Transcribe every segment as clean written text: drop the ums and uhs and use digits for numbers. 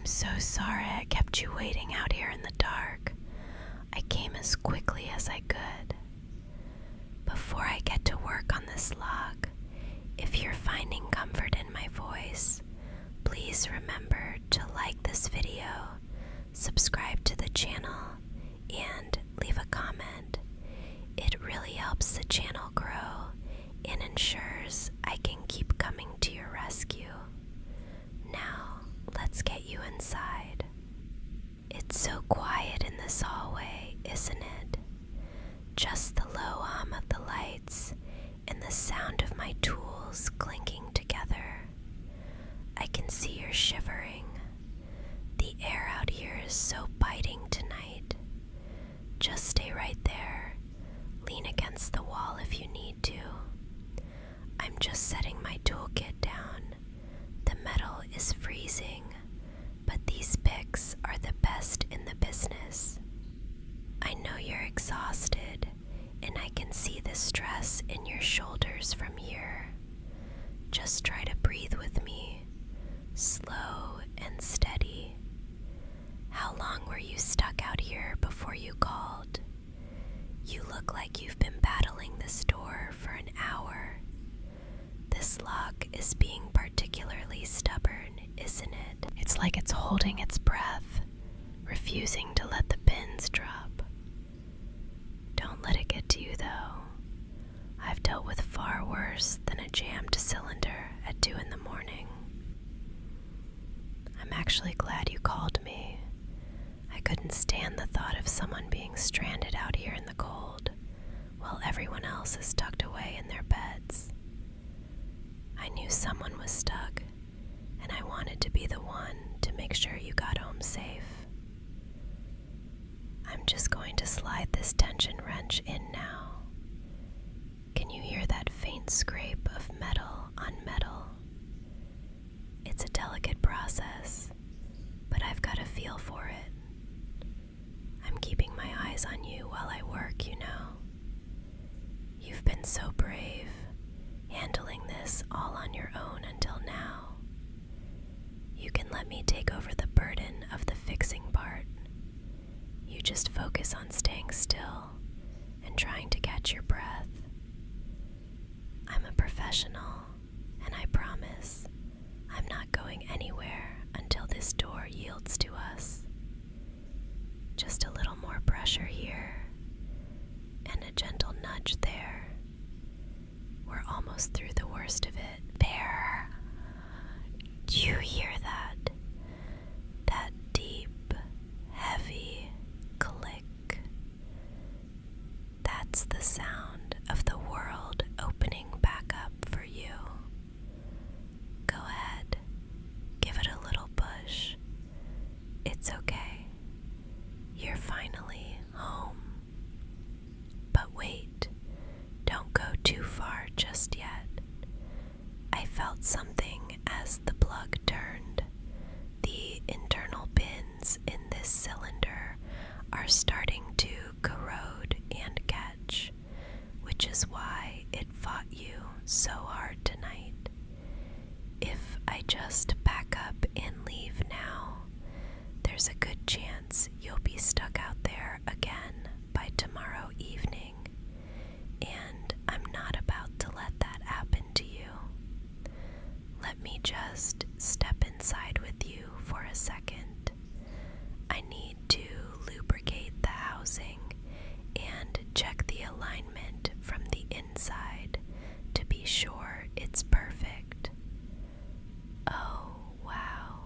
so sorry I kept you waiting out here in the dark. I came as quickly as I could. Before I get to work on this log, if you're finding comfort in my voice, please remember to like this video, subscribe to the channel, and leave a comment. It really helps the channel grow and ensures I can keep coming to your rescue. Now, let's get you inside. It's so quiet in this hallway, isn't it? Just the low hum of the lights and the sound of my tools clinking together. I can see you're shivering. The air out here is so biting tonight. Just stay right there. Lean against the wall if you need to. I'm just setting my toolkit down. The metal is freezing, but these picks are the best in the business. I know you're exhausted, and I can see the stress in your shoulders from here. Just try to breathe with me, slow and steady. How long were you stuck out here before you called? You look like you've been battling this door for an hour. This lock is being particularly stubborn, isn't it? It's like it's holding its breath, refusing to let the pins drop. Don't let it get to you, though. I've dealt with far worse than a jammed cylinder at 2 in the morning. I'm actually glad you called me. I couldn't stand the thought of someone being stranded out here in the cold, while everyone else is tucked away in their beds. I knew someone was stuck, and I wanted to be the one to make sure you got home safe. I'm just going to slide this tension wrench in now. Can you hear that faint scrape of metal on metal? It's a delicate process, but I've got a feel for it. I'm keeping my eyes on you while I work, you know. You've been so brave, handling this all on your own until now. You can let me take over the burden of the fixing part. You just focus on staying still and trying to catch your breath. I'm a professional, and I promise I'm not going anywhere until this door yields to us. Just a little more pressure here, and a gentle nudge there. We're almost through the worst of it. There. Do you hear that? That deep, heavy click. That's the sound of the world opening back up for you. Go ahead. Give it a little push. It's okay. You're finally home. But wait. Don't go too far just yet. I felt something as the plug turned. The internal pins in this cylinder are starting to corrode and catch, which is why it fought you so hard tonight. If I just pack up and leave now, there's a good chance you'll be stuck out there again by tomorrow evening. And I'm not about to let that happen to you. Let me just step inside with you for a second. I need to lubricate the housing and check the alignment from the inside to be sure it's perfect. Oh, wow.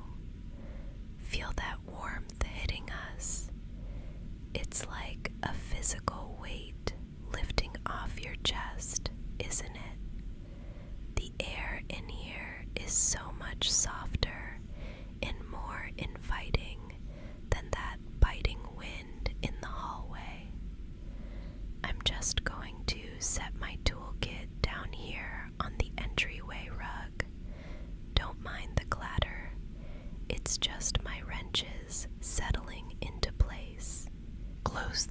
Feel that warmth hitting us. It's like a physical weight lifting off your chest, isn't it? The air in here is so much softer and more inviting than that biting wind in the hallway. I'm just going to set my toolkit down here on the entryway rug. Don't mind the clatter. It's just my wrenches settling into place. Close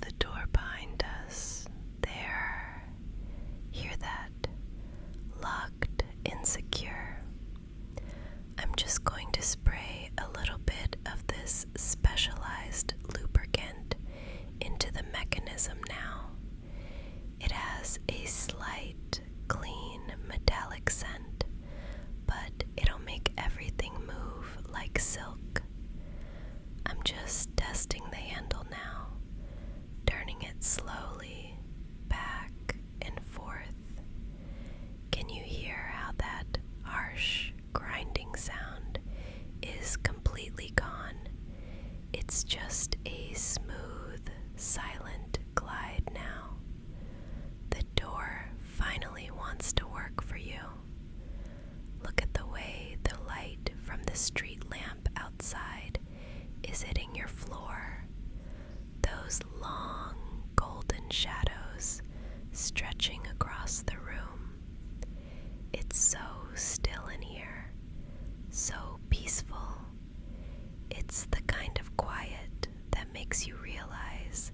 It's just a smooth, silent glide now. The door finally wants to work for you. Look at the way the light from the street lamp outside is hitting your floor. Those long, golden shadows stretching across the room. It's so still in here, so peaceful. It's the kind of quiet that makes you realize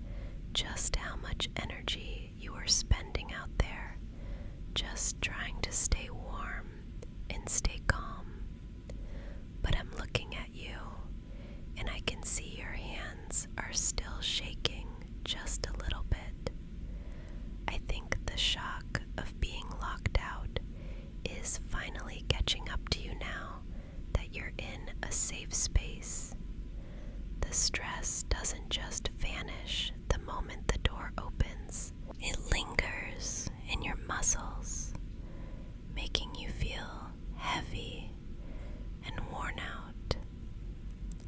just how much energy you are spending out there, just trying to stay warm and stay calm. But I'm looking at you, and I can see your hands are still shaking just a little bit. I think the shock of being locked out is finally catching up to you now that you're in a safe space. The stress doesn't just vanish the moment the door opens. It lingers in your muscles, making you feel heavy and worn out.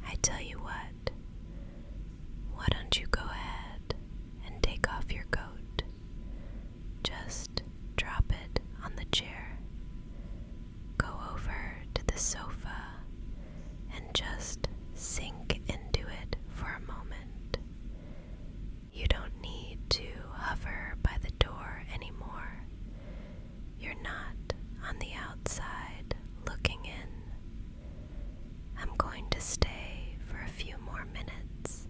I tell you what, why don't you go ahead and take off your coat? Just drop it on the chair. Go over to the sofa and just sink into it for a moment. You don't need to hover by the door anymore. You're not on the outside looking in. I'm going to stay for a few more minutes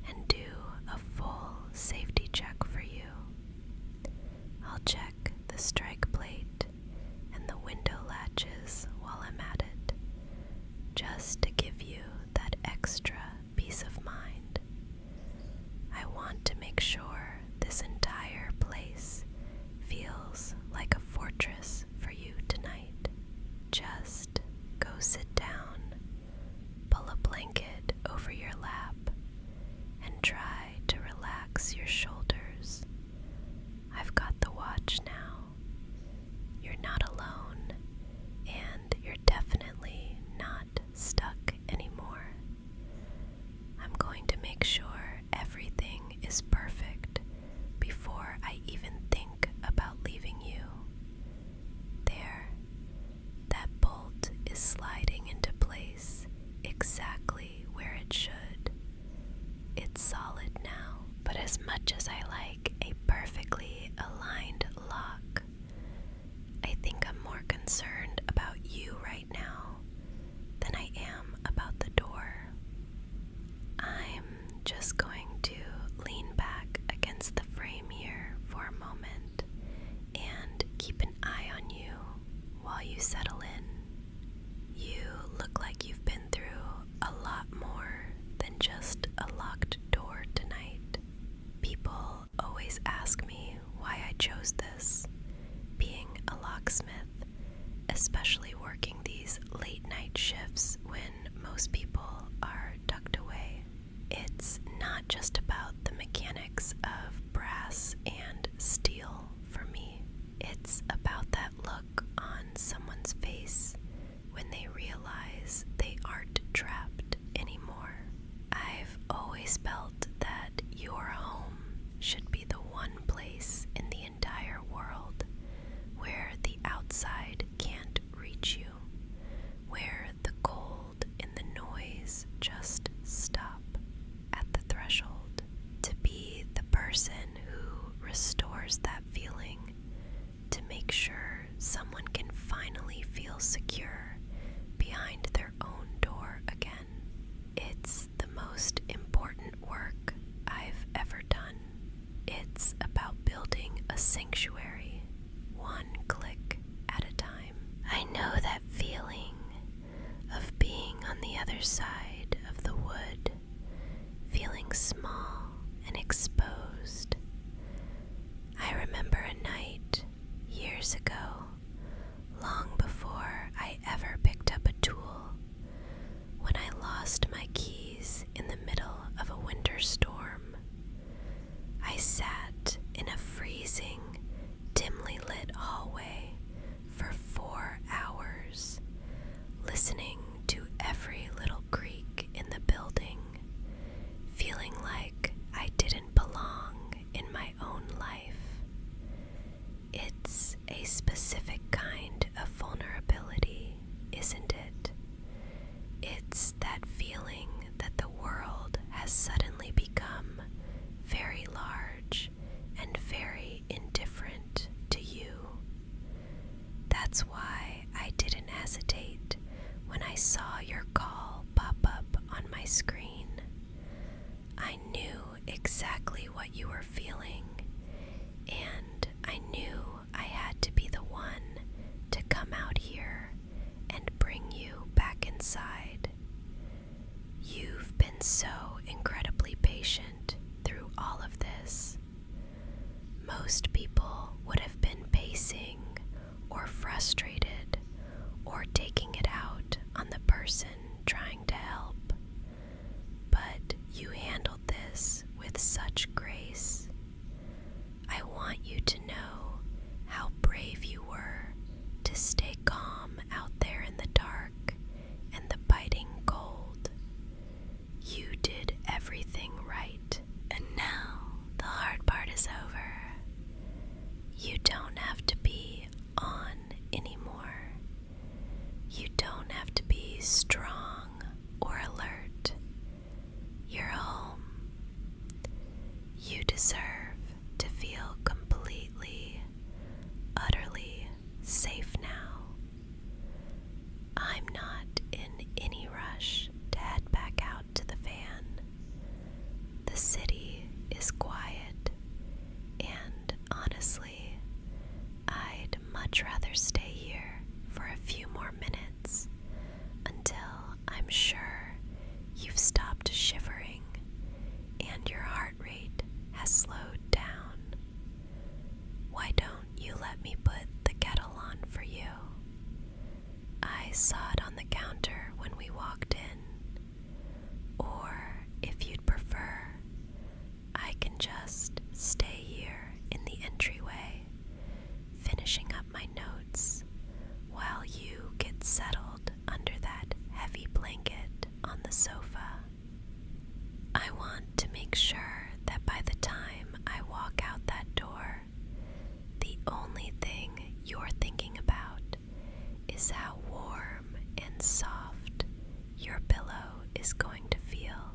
and do a full safety check for you. I'll check the strike plate and the window latches while I'm at it, just to give you that extra peace of mind. I want to make sure this entire place feels like a fortress for you tonight. Just go sit down, pull a blanket over your lap, and try to relax your shoulders. I've got the watch now. You're not alone, and you're definitely not stuck anymore. I'm going to make sure everything is perfect before I even think about leaving you. There, that bolt is sliding into place exactly where it should. It's solid now, but as much as I like a perfectly aligned lock, I think I'm more concerned about you right now than I am about the door. I'm just going to lean back against the frame here for a moment and keep an eye on you while you settle in. You look like you've been through a lot more than just a locked door tonight. People always ask me why I chose this, being a locksmith, especially working these late night shifts when most people are tucked away. It's not just about the mechanics of brass and steel for me. It's about that look on someone's face when they realize they aren't trapped anymore. I've always felt that your home should be the one place in the entire world where the outside can't reach you, where the cold and the noise just stop at the threshold. To be the person who restores that feeling, to make sure someone can finally feel secure behind their own door again. It's the most important work I've ever done. It's about building a sanctuary, one click at a time. I know that feeling of being on the other side of the wood, feeling small and exposed. I remember a night years ago, long before I ever picked up a tool, when I lost my keys in the middle of a winter storm. I sat in a freezing, dimly lit hallway for 4 hours, listening to every little creak in the building saw your call pop up on my screen, I knew exactly what you were feeling, and I knew I had to be the one to come out here and bring you back inside. You've been so incredibly patient through all of this. Most people would have been pacing or frustrated or taking it out on the person trying to help. But you handled this with such grace. I want you to know how brave you were to stay calm out there in the dark and the biting cold. You did everything right, and now the hard part is over. You don't have to be on anymore. You don't have to be strong or alert. You're home. You deserve to feel completely, utterly safe now. I'm not in any rush to head back out to the van. The city is quiet, and honestly, I'd much rather stay here for a few more minutes until I'm sure you've stopped shivering and your heart rate has slowed down. Why don't you let me put the kettle on for you? I saw it on the counter when we walked in. Or, if you'd prefer, I can just stay here in the entryway, finishing up my notes while you get settled under that heavy blanket on the sofa. I want to make sure that by the time I walk out that door, the only thing you're thinking about is how warm and soft your pillow is going to feel.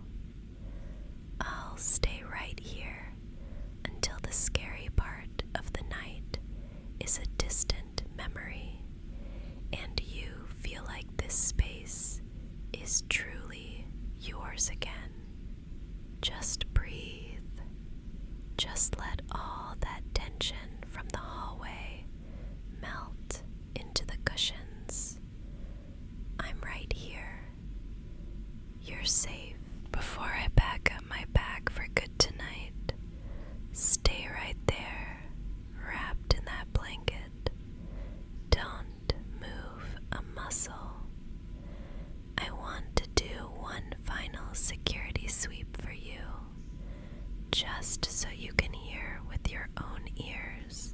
I'll stay right here until the scary part of the night is a distant memory, and you feel like this space is truly yours again. Just breathe. Just let all that tension from the hallway melt into the cushions. I'm right here. You're safe. Before I pack up my bag for good tonight, stay right there, wrapped in that blanket. Don't move a muscle. I want to do one final security sweep for you, just so you can hear with your own ears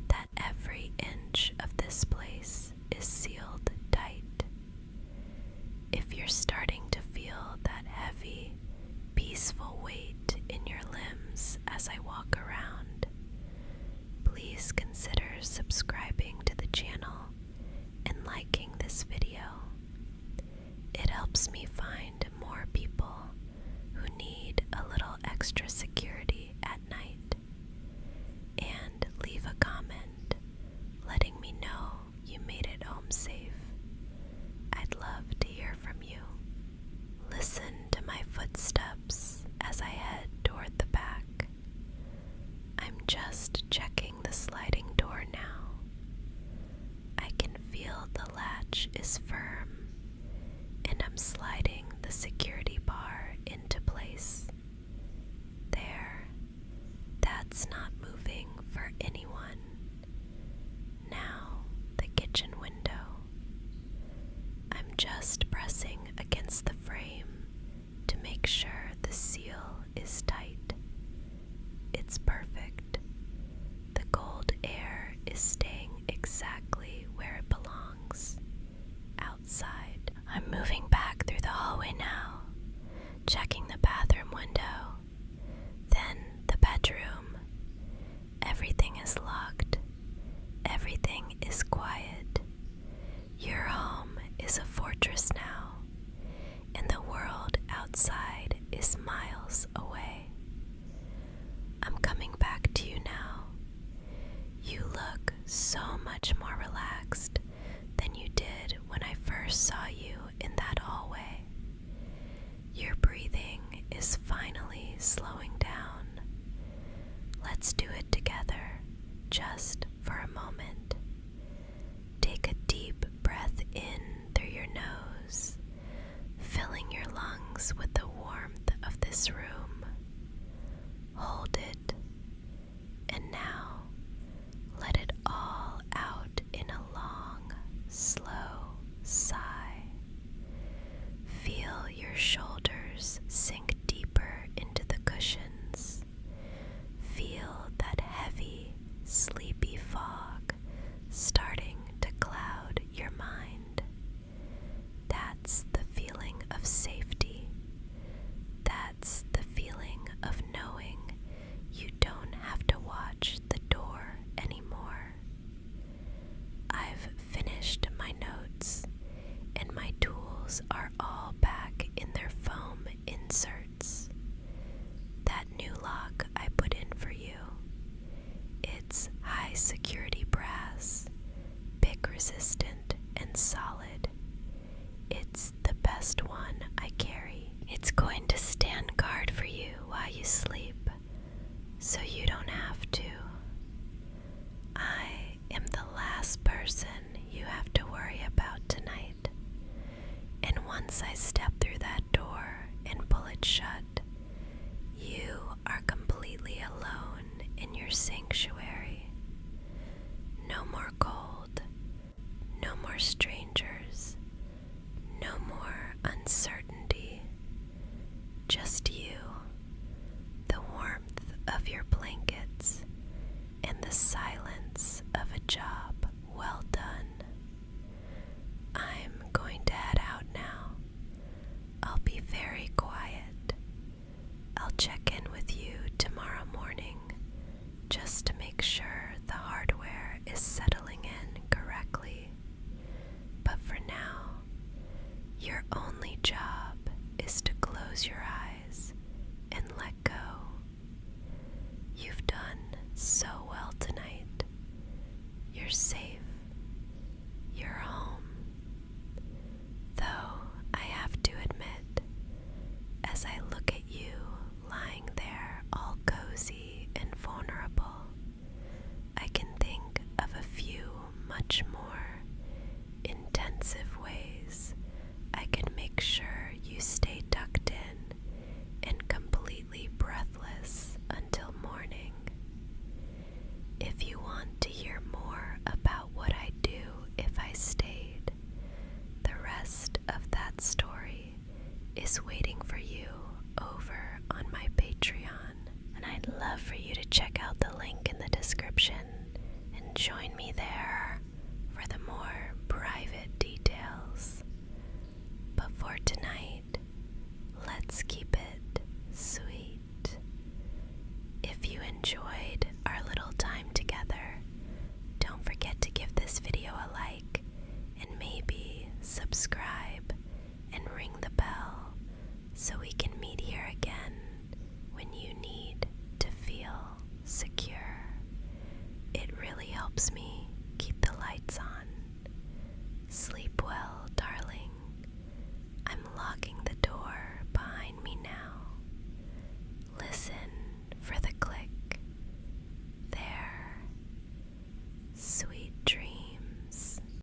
that every inch of this place is sealed tight. If you're starting to feel that heavy, peaceful weight in your limbs as I walk around, please consider subscribing to the channel and liking this video. It helps me find more people who need a little extra security at night. And leave a comment letting me know you made it home safe. I'd love to hear from you. Listen to my footsteps as I head toward the back. I'm just checking the sliding door now. I can feel the latch is firm, and I'm sliding the security bar into place. There. That's not moving for anyone. Now, the kitchen window. I'm just pressing against the frame to make sure the seal is tight. It's perfect. The cold air is staying exactly where it belongs, outside. I'm moving back through the hallway now, checking the bathroom window, then the bedroom. Everything is locked. Everything is quiet. Your home is a fortress now, and the world outside is miles away. I'm coming back to you now. You look so much more relaxed than you did when I first saw you slowing down. Let's do it together, just for a moment. Take a deep breath in through your nose, filling your lungs with the warmth of this room. Hold it, and now let it all out in a long, slow sigh. Feel your shoulders sink deeper into the cushions. Feel that heavy, sleepy fog starting to cloud your mind. That's the feeling of safety. That's the feeling of knowing you don't have to watch the door anymore. I've finished my notes, and my tools are all back in their foam inserts. That new lock I put in for you. It's high security brass, pick resistant and solid. It's the best one I carry. It's going to stand guard for you while you sleep, so you don't have to. I am the last person you have to worry about tonight. And once I step through that door and pull it shut, you are completely alone in your sanctuary. No more cold, no more strangers, no more uncertainty. Just you, the warmth of your blankets, and the silence of a job well done. I'm going to head out now. I'll be very quiet. I'll check in with you tomorrow morning just to make sure the hardware is settling in correctly. But for now, your only job is to close your eyes and let go. You've done so well tonight. You're safe. You're home. Though I have to admit, as I look at you lying there all cozy and vulnerable, I can think of a few much more intensive ways I can make sure you stay tucked in and completely breathless until morning. If you want to hear more about what I do if I stayed, the rest of that story is waiting for you over on my Patreon, and I'd love for you to check out the link in the description and join me there for the more private